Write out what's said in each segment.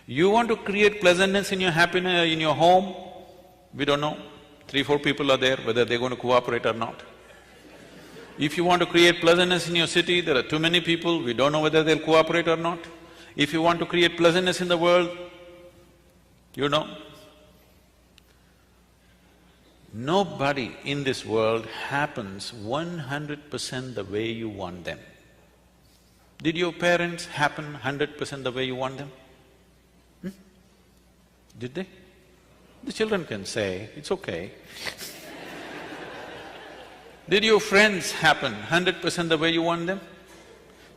You want to create pleasantness in your happiness, in your home, we don't know. 3, 4 people are there, whether they're going to cooperate or not. If you want to create pleasantness in your city, there are too many people, we don't know whether they'll cooperate or not. If you want to create pleasantness in the world, you know. Nobody in this world happens 100% the way you want them. Did your parents happen 100% the way you want them? Did they? The children can say, it's okay. Did your friends happen 100% the way you want them?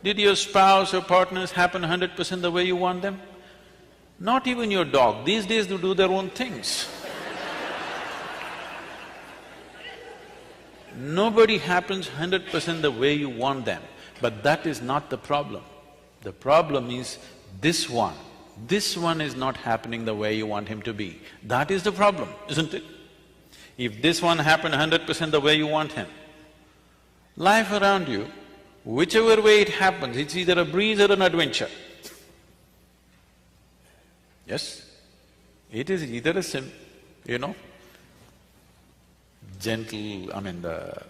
Did your spouse or partners happen 100% the way you want them? Not even your dog. These days they do their own things. Nobody happens 100% the way you want them, but that is not the problem. The problem is this one. This one is not happening the way you want him to be. That is the problem, isn't it? If this one happened 100% the way you want him, life around you, whichever way it happens, it's either a breeze or an adventure. Yes? It is either a gentle, the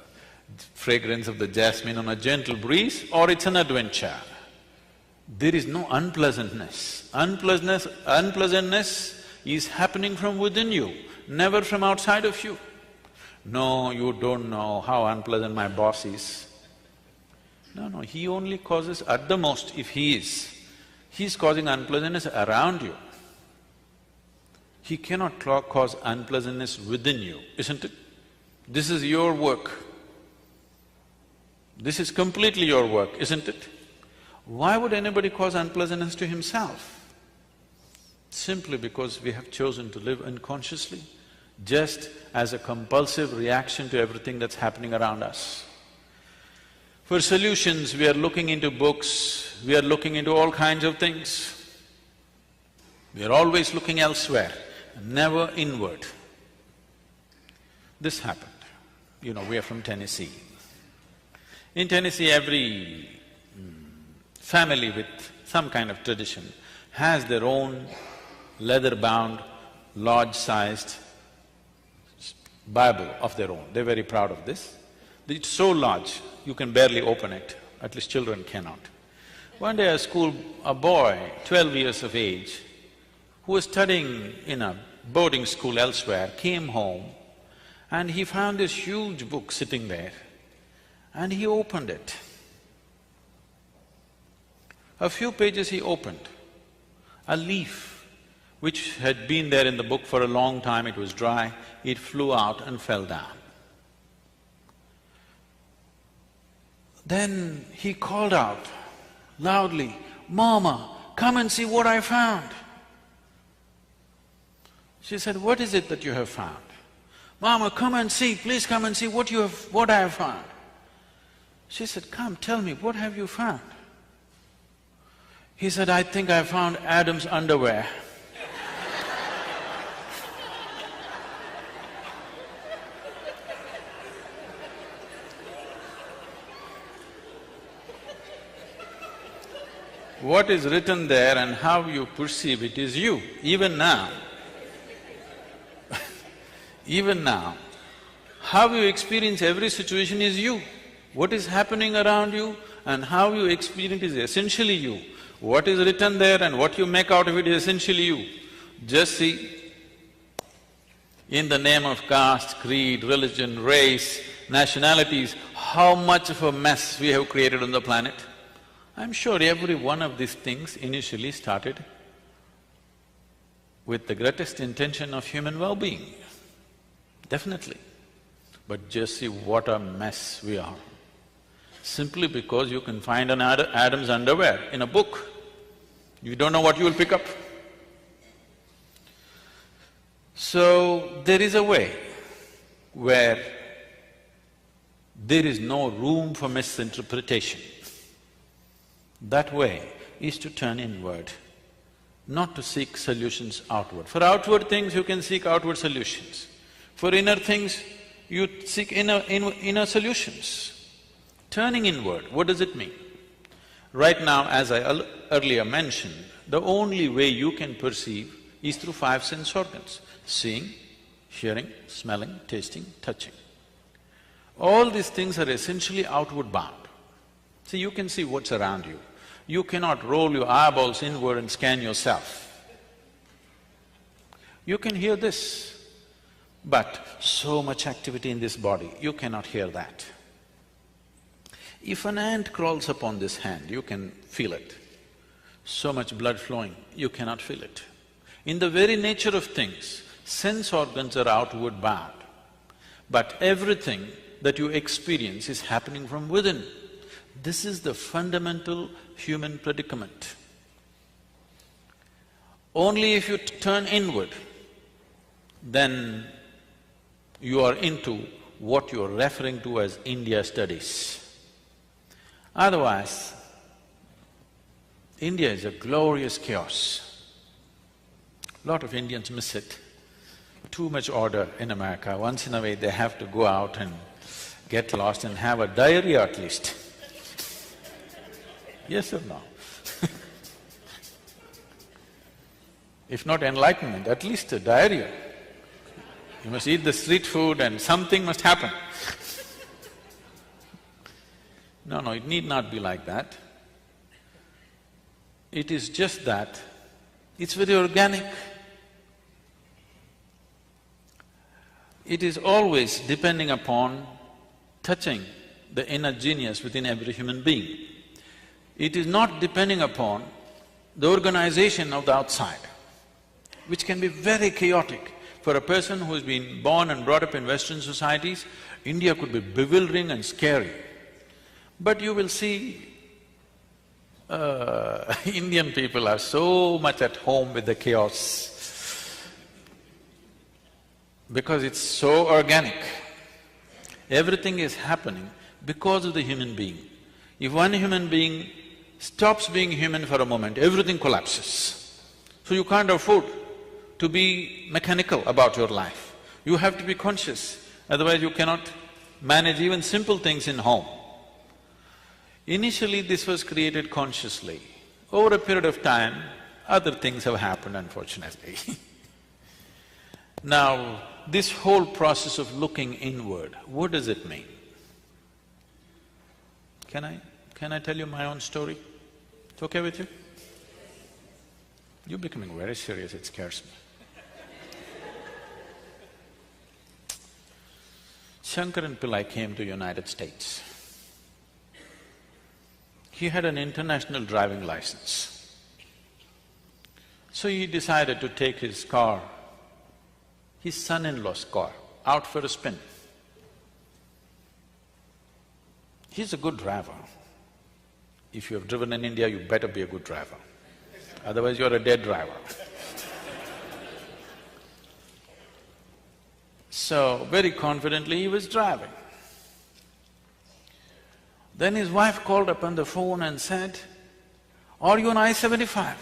fragrance of the jasmine on a gentle breeze, or it's an adventure. There is no unpleasantness. Unpleasantness is happening from within you, never from outside of you. No, you don't know how unpleasant my boss is. No, he only causes, at the most, if he's causing unpleasantness around you. He cannot cause unpleasantness within you, isn't it? This is your work. This is completely your work, isn't it? Why would anybody cause unpleasantness to himself? Simply because we have chosen to live unconsciously, just as a compulsive reaction to everything that's happening around us. For solutions, we are looking into books, we are looking into all kinds of things. We are always looking elsewhere, never inward. This happened. We are from Tennessee. In Tennessee, every family with some kind of tradition has their own leather-bound, large-sized Bible of their own. They're very proud of this. It's so large, you can barely open it, at least children cannot. One day a boy, 12 years of age, who was studying in a boarding school elsewhere, came home and he found this huge book sitting there and he opened it. A few pages he opened, a leaf which had been there in the book for a long time, it was dry, it flew out and fell down. Then he called out loudly, "Mama, come and see what I found." She said, "What is it that you have found?" "Mama, come and see, please come and see what I have found." She said, "Come, tell me, what have you found?" He said, "I think I found Adam's underwear." What is written there and how you perceive it is you, even now. Even now, how you experience every situation is you. What is happening around you and how you experience is essentially you. What is written there and what you make out of it is essentially you. Just see, in the name of caste, creed, religion, race, nationalities, how much of a mess we have created on the planet. I'm sure every one of these things initially started with the greatest intention of human well-being, definitely. But just see what a mess we are. Simply because you can find an Adam's underwear in a book, you don't know what you will pick up. So, there is a way where there is no room for misinterpretation. That way is to turn inward, not to seek solutions outward. For outward things, you can seek outward solutions. For inner things, you seek inner solutions. Turning inward, what does it mean? Right now, as I earlier mentioned, the only way you can perceive is through five sense organs: seeing, hearing, smelling, tasting, touching. All these things are essentially outward bound. See, you can see what's around you. You cannot roll your eyeballs inward and scan yourself. You can hear this, but so much activity in this body, you cannot hear that. If an ant crawls upon this hand, you can feel it. So much blood flowing, you cannot feel it. In the very nature of things, sense organs are outward bound, but everything that you experience is happening from within. This is the fundamental human predicament. Only if you turn inward, then you are into what you're referring to as India studies. Otherwise, India is a glorious chaos. Lot of Indians miss it. Too much order in America. Once in a way they have to go out and get lost and have a diarrhea at least. Yes or no? If not enlightenment, at least a diarrhea. You must eat the street food and something must happen. No, it need not be like that. It is just that it's very organic. It is always depending upon touching the inner genius within every human being. It is not depending upon the organization of the outside, which can be very chaotic. For a person who's been born and brought up in Western societies, India could be bewildering and scary. But you will see, Indian people are so much at home with the chaos because it's so organic. Everything is happening because of the human being. If one human being stops being human for a moment, everything collapses. So you can't afford to be mechanical about your life. You have to be conscious, otherwise you cannot manage even simple things in home. Initially, this was created consciously. Over a period of time, other things have happened, unfortunately. Now, this whole process of looking inward, what does it mean? Can I tell you my own story? It's okay with you? You're becoming very serious, it scares me. Shankaran Pillai came to United States. He had an international driving license. So he decided to take his car, his son-in-law's car, out for a spin. He's a good driver. If you have driven in India, you better be a good driver, otherwise you're a dead driver. So, very confidently he was driving. Then his wife called up on the phone and said, "Are you on I-75?"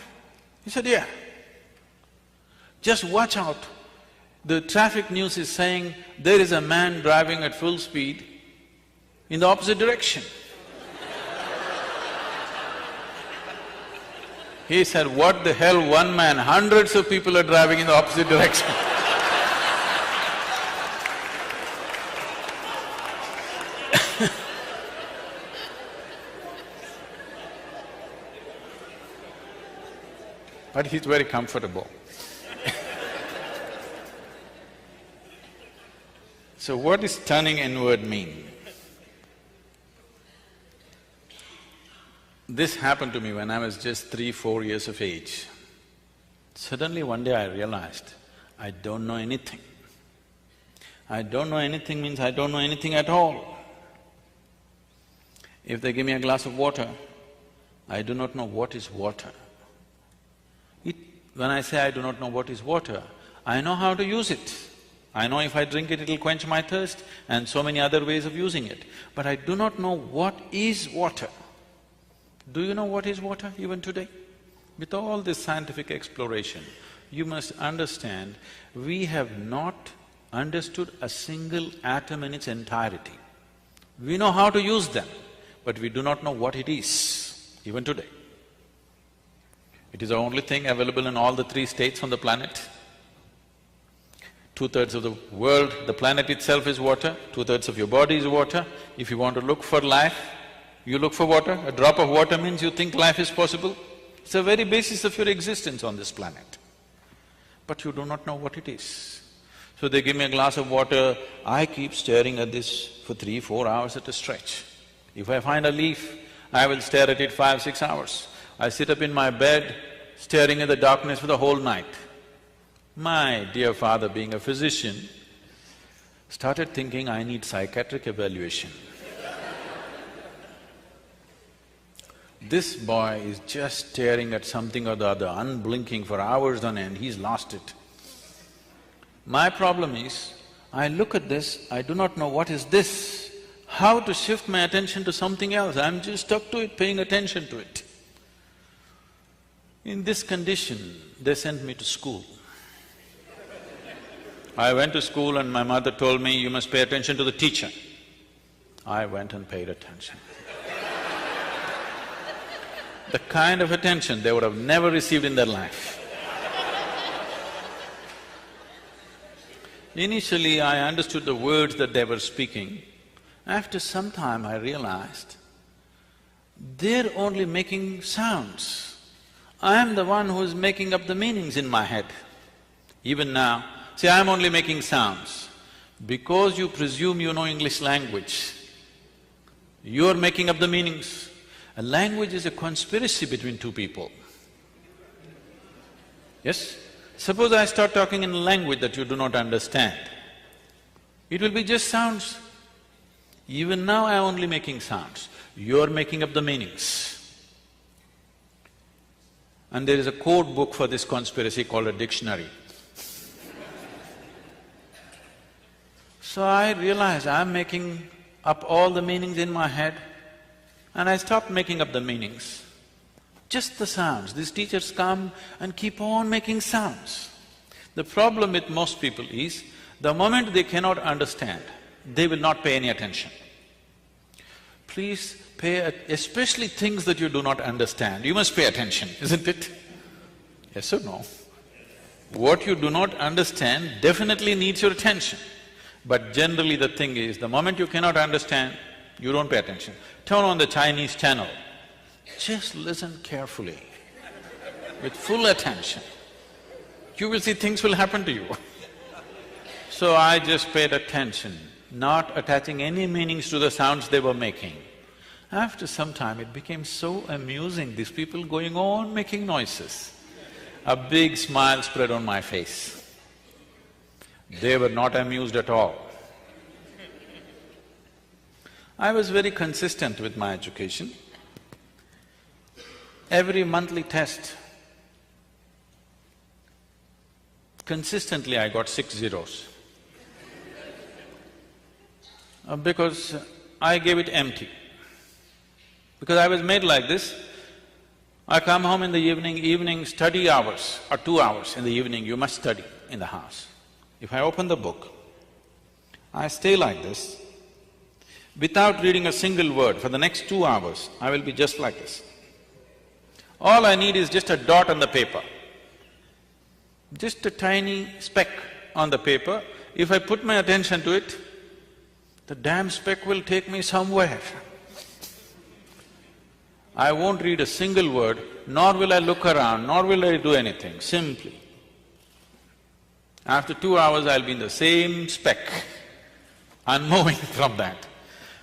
He said, "Yeah." "Just watch out, the traffic news is saying there is a man driving at full speed in the opposite direction." He said, "What the hell, one man, hundreds of people are driving in the opposite direction." But he's very comfortable. So what does turning inward mean? This happened to me when I was just 3-4 years of age. Suddenly one day I realized, I don't know anything. I don't know anything means I don't know anything at all. If they give me a glass of water, I do not know what is water. When I say I do not know what is water, I know how to use it. I know if I drink it, it'll quench my thirst and so many other ways of using it. But I do not know what is water. Do you know what is water even today? With all this scientific exploration, you must understand, we have not understood a single atom in its entirety. We know how to use them, but we do not know what it is. even today. It is the only thing available in all the three states on the planet. 2/3 of the world, the planet itself is water, 2/3 of your body is water. If you want to look for life, you look for water. A drop of water means you think life is possible. It's the very basis of your existence on this planet. But you do not know what it is. So they give me a glass of water, I keep staring at this for 3-4 hours at a stretch. If I find a leaf, I will stare at it 5-6 hours. I sit up in my bed, staring at the darkness for the whole night. My dear father, being a physician, started thinking I need psychiatric evaluation. This boy is just staring at something or the other, unblinking for hours on end, he's lost it. My problem is, I look at this, I do not know what is this, how to shift my attention to something else, I'm just stuck to it, paying attention to it. In this condition, they sent me to school. I went to school and my mother told me, you must pay attention to the teacher. I went and paid attention. The kind of attention they would have never received in their life. Initially, I understood the words that they were speaking. After some time, I realized they're only making sounds. I am the one who's making up the meanings in my head. Even now, see, I'm only making sounds. Because you presume you know English language, you're making up the meanings. A language is a conspiracy between two people. Yes? Suppose I start talking in a language that you do not understand, it will be just sounds. Even now I'm only making sounds, you're making up the meanings. And there is a code book for this conspiracy called a dictionary. So I realized I'm making up all the meanings in my head, and I stopped making up the meanings. Just the sounds. These teachers come and keep on making sounds. The problem with most people is, the moment they cannot understand, they will not pay any attention. Please especially things that you do not understand, you must pay attention, isn't it? Yes or no? What you do not understand definitely needs your attention. But generally the thing is, the moment you cannot understand, you don't pay attention. Turn on the Chinese channel, just listen carefully, with full attention. You will see things will happen to you. So I just paid attention, not attaching any meanings to the sounds they were making. After some time, it became so amusing, these people going on making noises. A big smile spread on my face. They were not amused at all. I was very consistent with my education. Every monthly test, consistently I got 6 zeros. Because I gave it empty. Because I was made like this, I come home in the evening study hours, or 2 hours in the evening, you must study in the house. If I open the book, I stay like this, without reading a single word. For the next 2 hours, I will be just like this. All I need is just a dot on the paper, just a tiny speck on the paper. If I put my attention to it, the damn speck will take me somewhere. I won't read a single word, nor will I look around, nor will I do anything, simply. After 2 hours, I'll be in the same speck, unmoving from that.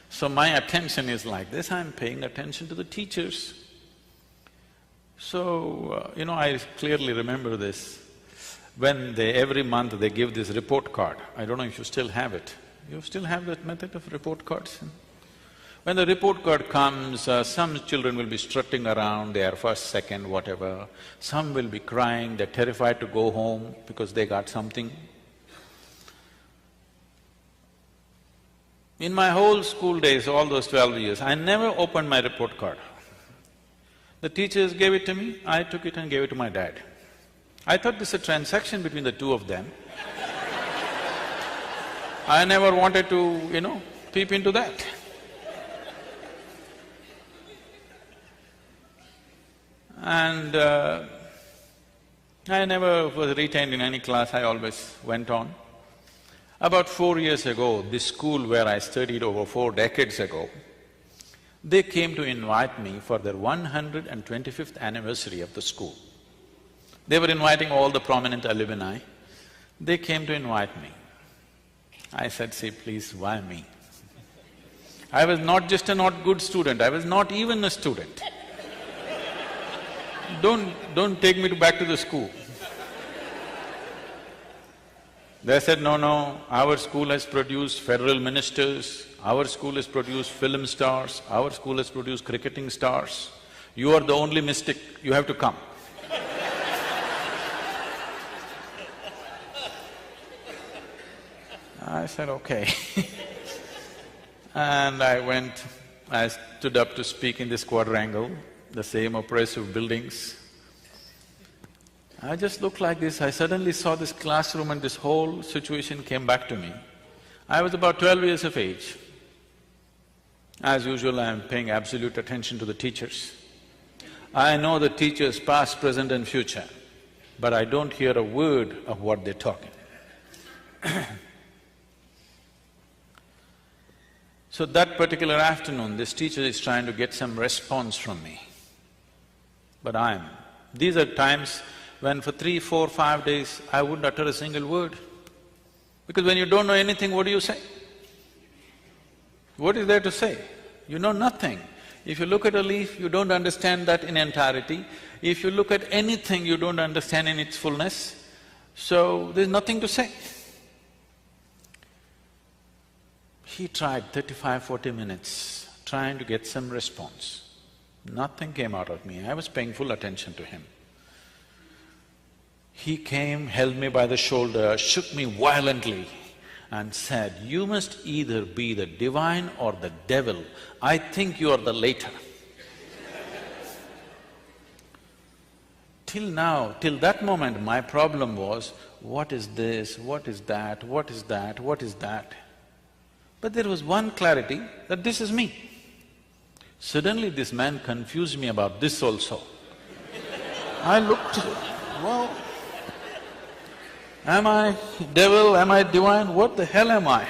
So my attention is like this, I'm paying attention to the teachers. So, I clearly remember this. When every month they give this report card, I don't know if you still have it. You still have that method of report cards? When the report card comes, some children will be strutting around, they are first, second, whatever. Some will be crying, they're terrified to go home because they got something. In my whole school days, all those 12 years, I never opened my report card. The teachers gave it to me, I took it and gave it to my dad. I thought this is a transaction between the two of them. I never wanted to, peep into that. And I never was retained in any class, I always went on. About 4 years ago, this school where I studied over 4 decades ago, they came to invite me for their 125th anniversary of the school. They were inviting all the prominent alumni. They came to invite me. I said, see, please, why me? I was not just a not good student, I was not even a student. Don't take me back to the school. They said, no, our school has produced federal ministers, our school has produced film stars, our school has produced cricketing stars. You are the only mystic, you have to come. I said, okay. And I went, I stood up to speak in this quadrangle, the same oppressive buildings. I just looked like this, I suddenly saw this classroom and this whole situation came back to me. I was about 12 years of age. As usual, I am paying absolute attention to the teachers. I know the teachers past, present and future, but I don't hear a word of what they're talking. So that particular afternoon, this teacher is trying to get some response from me. But these are times when for 3, 4, 5 days, I wouldn't utter a single word. Because when you don't know anything, what do you say? What is there to say? You know nothing. If you look at a leaf, you don't understand that in entirety. If you look at anything, you don't understand in its fullness. So, there's nothing to say. He tried 35, 40 minutes trying to get some response. Nothing came out of me, I was paying full attention to him. He came, held me by the shoulder, shook me violently and said, you must either be the divine or the devil. I think you are the later. Till now, till that moment, my problem was, what is this, what is that, what is that, what is that? But there was one clarity that this is me. Suddenly this man confused me about this also. I looked, well, am I devil, am I divine, what the hell am I?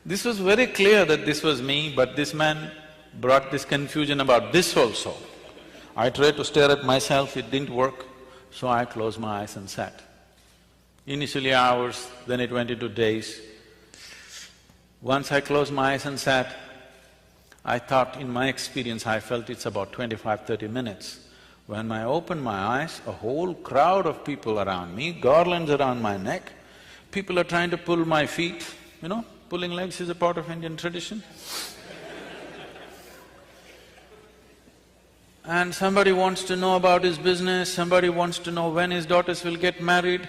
This was very clear that this was me, but this man brought this confusion about this also. I tried to stare at myself, it didn't work, so I closed my eyes and sat. Initially hours, then it went into days. Once I closed my eyes and sat, I thought, in my experience, I felt it's about 25–30 minutes. When I opened my eyes, a whole crowd of people around me, garlands around my neck, people are trying to pull my feet, you know, pulling legs is a part of Indian tradition. And somebody wants to know about his business, somebody wants to know when his daughters will get married.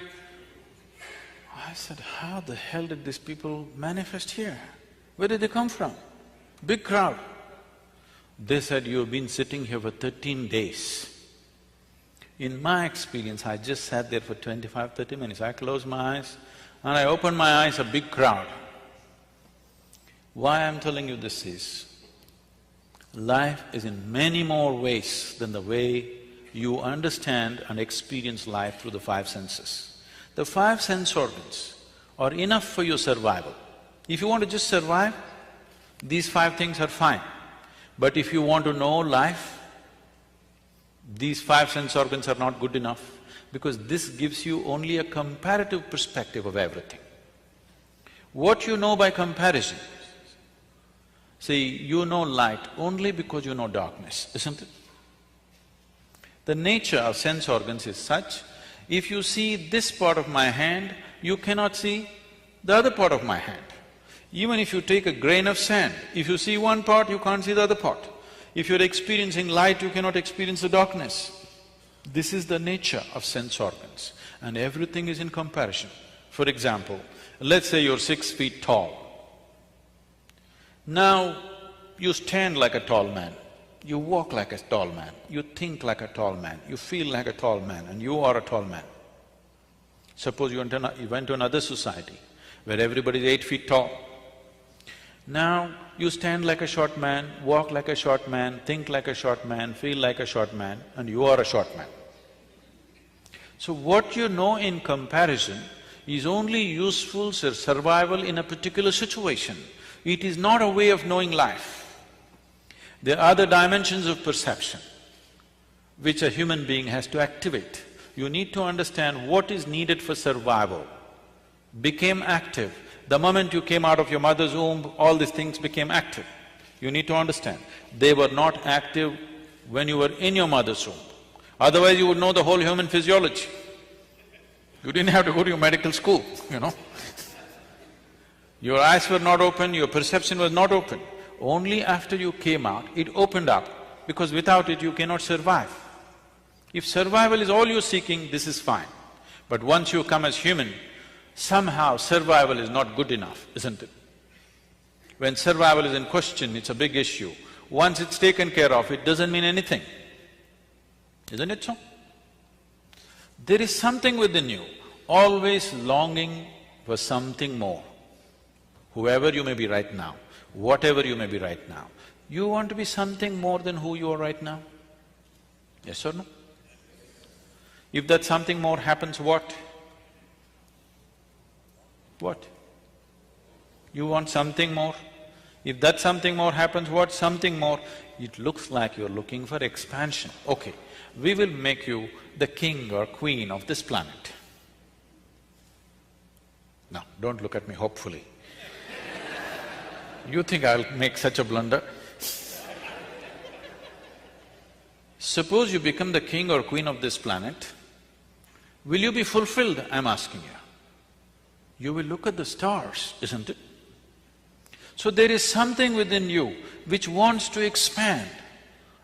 I said, how the hell did these people manifest here? Where did they come from? Big crowd. They said, you've been sitting here for 13 days. In my experience, I just sat there for 25–30 minutes. I closed my eyes and I opened my eyes, a big crowd. Why I'm telling you this is, life is in many more ways than the way you understand and experience life through the 5 senses. The 5 sense organs are enough for your survival. If you want to just survive, these 5 things are fine. But if you want to know life, these 5 sense organs are not good enough, because this gives you only a comparative perspective of everything. What you know by comparison, see, you know light only because you know darkness, isn't it? The nature of sense organs is such, if you see this part of my hand, you cannot see the other part of my hand. Even if you take a grain of sand, if you see one part, you can't see the other part. If you're experiencing light, you cannot experience the darkness. This is the nature of sense organs, and everything is in comparison. For example, let's say you're 6 feet tall. Now, you stand like a tall man, you walk like a tall man, you think like a tall man, you feel like a tall man, and you are a tall man. Suppose you went to another society where everybody is 8 feet tall. Now you stand like a short man, walk like a short man, think like a short man, feel like a short man, and you are a short man. So what you know in comparison is only useful for survival in a particular situation. It is not a way of knowing life. There are other dimensions of perception which a human being has to activate. You need to understand what is needed for survival. Became active. The moment you came out of your mother's womb, all these things became active. You need to understand, they were not active when you were in your mother's womb. Otherwise you would know the whole human physiology. You didn't have to go to your medical school, you know. Your eyes were not open, your perception was not open. Only after you came out, it opened up, because without it you cannot survive. If survival is all you're seeking, this is fine. But once you come as human, somehow survival is not good enough, isn't it? When survival is in question, it's a big issue. Once it's taken care of, it doesn't mean anything. Isn't it so? There is something within you, always longing for something more. Whoever you may be right now, whatever you may be right now, you want to be something more than who you are right now? Yes or no? If that something more happens, what? What? You want something more? If that something more happens, what? Something more, it looks like you're looking for expansion. Okay, we will make you the king or queen of this planet. Now, don't look at me hopefully. You think I'll make such a blunder? Suppose you become the king or queen of this planet, will you be fulfilled, I'm asking you? You will look at the stars, isn't it? So there is something within you which wants to expand.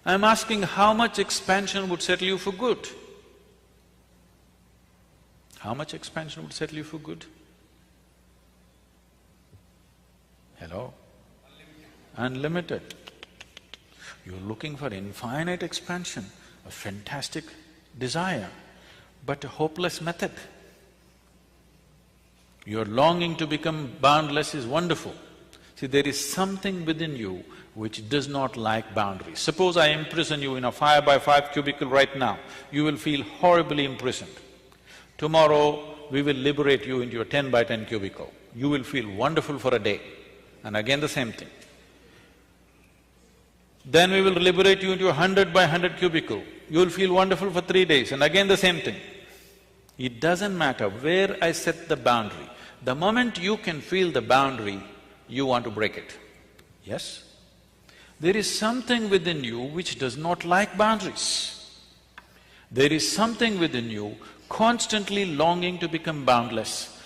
I'm asking how much expansion would settle you for good? How much expansion would settle you for good? Hello? Unlimited. You're looking for infinite expansion, a fantastic desire, but a hopeless method. Your longing to become boundless is wonderful. See, there is something within you which does not like boundaries. Suppose I imprison you in a 5x5 cubicle right now, you will feel horribly imprisoned. Tomorrow, we will liberate you into a 10x10 cubicle. You will feel wonderful for a day, and again the same thing. Then we will liberate you into a 100x100 cubicle. You will feel wonderful for 3 days, and again the same thing. It doesn't matter where I set the boundary. The moment you can feel the boundary, you want to break it. Yes? There is something within you which does not like boundaries. There is something within you constantly longing to become boundless.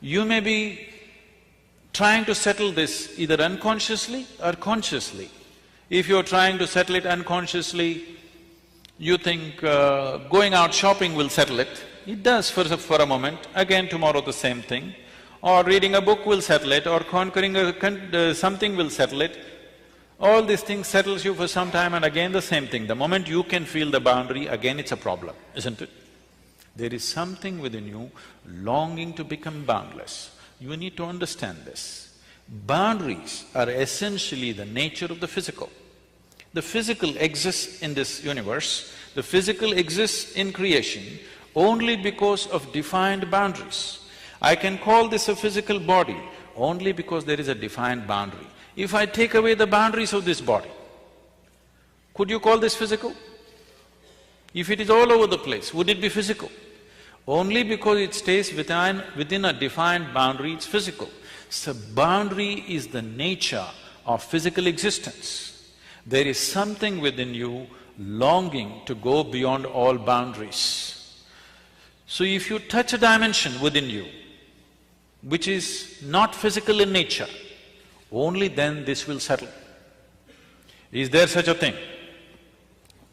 You may be trying to settle this either unconsciously or consciously. If you're trying to settle it unconsciously, you think going out shopping will settle it. It does for a moment, again tomorrow the same thing. Or reading a book will settle it, or conquering something will settle it. All these things settles you for some time, and again the same thing. The moment you can feel the boundary, again it's a problem, isn't it? There is something within you longing to become boundless. You need to understand this. Boundaries are essentially the nature of the physical. The physical exists in this universe, the physical exists in creation only because of defined boundaries. I can call this a physical body only because there is a defined boundary. If I take away the boundaries of this body, could you call this physical? If it is all over the place, would it be physical? Only because it stays within a defined boundary, it's physical. So boundary is the nature of physical existence. There is something within you longing to go beyond all boundaries. So if you touch a dimension within you, which is not physical in nature, only then this will settle. Is there such a thing?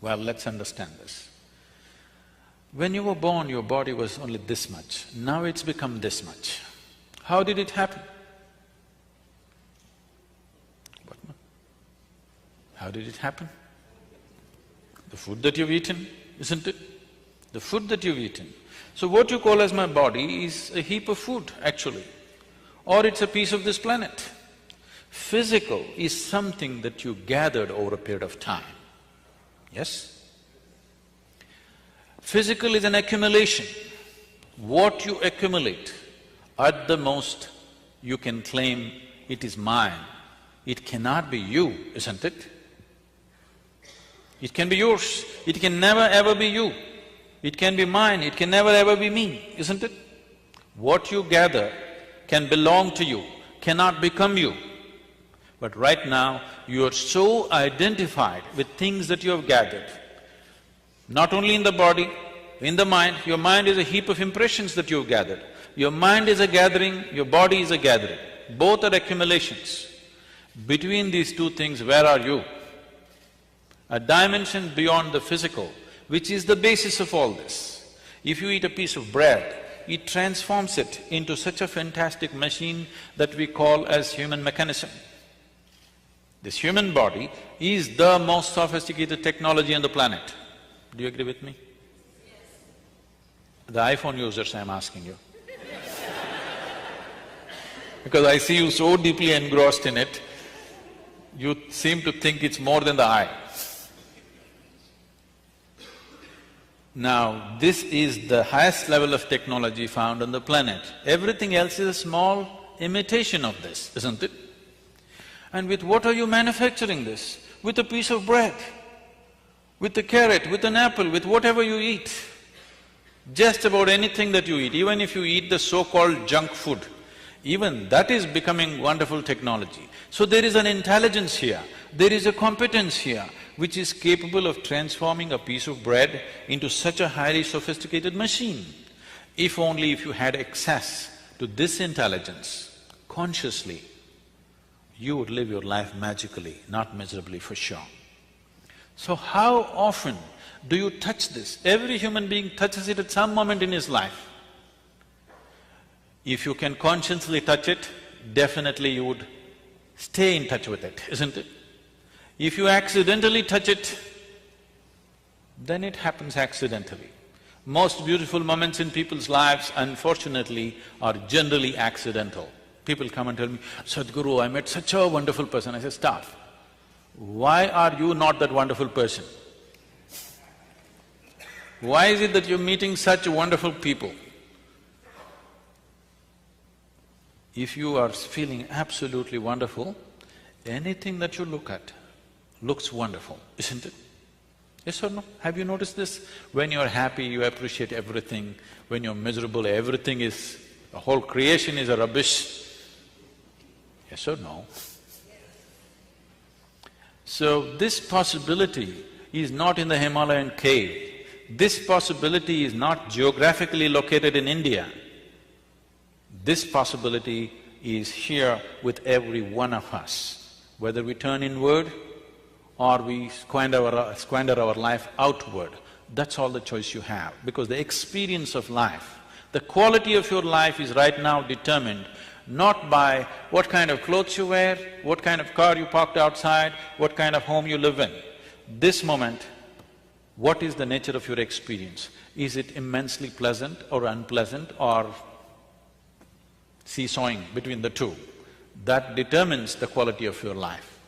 Well, let's understand this. When you were born, your body was only this much, now it's become this much. How did it happen? What? How did it happen? The food that you've eaten, isn't it? The food that you've eaten. So what you call as my body is a heap of food, actually, or it's a piece of this planet. Physical is something that you gathered over a period of time, yes? Physical is an accumulation. What you accumulate, at the most, you can claim it is mine. It cannot be you, isn't it? It can be yours, it can never ever be you. It can be mine, it can never ever be me, isn't it? What you gather can belong to you, cannot become you. But right now, you are so identified with things that you have gathered, not only in the body, in the mind. Your mind is a heap of impressions that you have gathered. Your mind is a gathering, your body is a gathering. Both are accumulations. Between these two things, where are you? A dimension beyond the physical, which is the basis of all this. If you eat a piece of bread, it transforms it into such a fantastic machine that we call as human mechanism. This human body is the most sophisticated technology on the planet. Do you agree with me? Yes. The iPhone users, I'm asking you. Because I see you so deeply engrossed in it, you seem to think it's more than the eye. Now, this is the highest level of technology found on the planet. Everything else is a small imitation of this, isn't it? And with what are you manufacturing this? With a piece of bread, with a carrot, with an apple, with whatever you eat. Just about anything that you eat, even if you eat the so-called junk food, even that is becoming wonderful technology. So there is an intelligence here, there is a competence here, which is capable of transforming a piece of bread into such a highly sophisticated machine. If only if you had access to this intelligence consciously, you would live your life magically, not miserably for sure. So how often do you touch this? Every human being touches it at some moment in his life. If you can consciously touch it, definitely you would stay in touch with it, isn't it? If you accidentally touch it, then it happens accidentally. Most beautiful moments in people's lives, unfortunately, are generally accidental. People come and tell me, Sadhguru, I met such a wonderful person. I say, stop. Why are you not that wonderful person? Why is it that you're meeting such wonderful people? If you are feeling absolutely wonderful, anything that you look at looks wonderful, isn't it? Yes or no? Have you noticed this? When you're happy, you appreciate everything. When you're miserable, everything is… the whole creation is a rubbish. Yes or no? So this possibility is not in the Himalayan cave. This possibility is not geographically located in India. This possibility is here with every one of us. Whether we turn inward or we squander our life outward, that's all the choice you have. Because the experience of life, the quality of your life is right now determined not by what kind of clothes you wear, what kind of car you parked outside, what kind of home you live in. This moment, what is the nature of your experience? Is it immensely pleasant or unpleasant or seesawing between the two? That determines the quality of your life.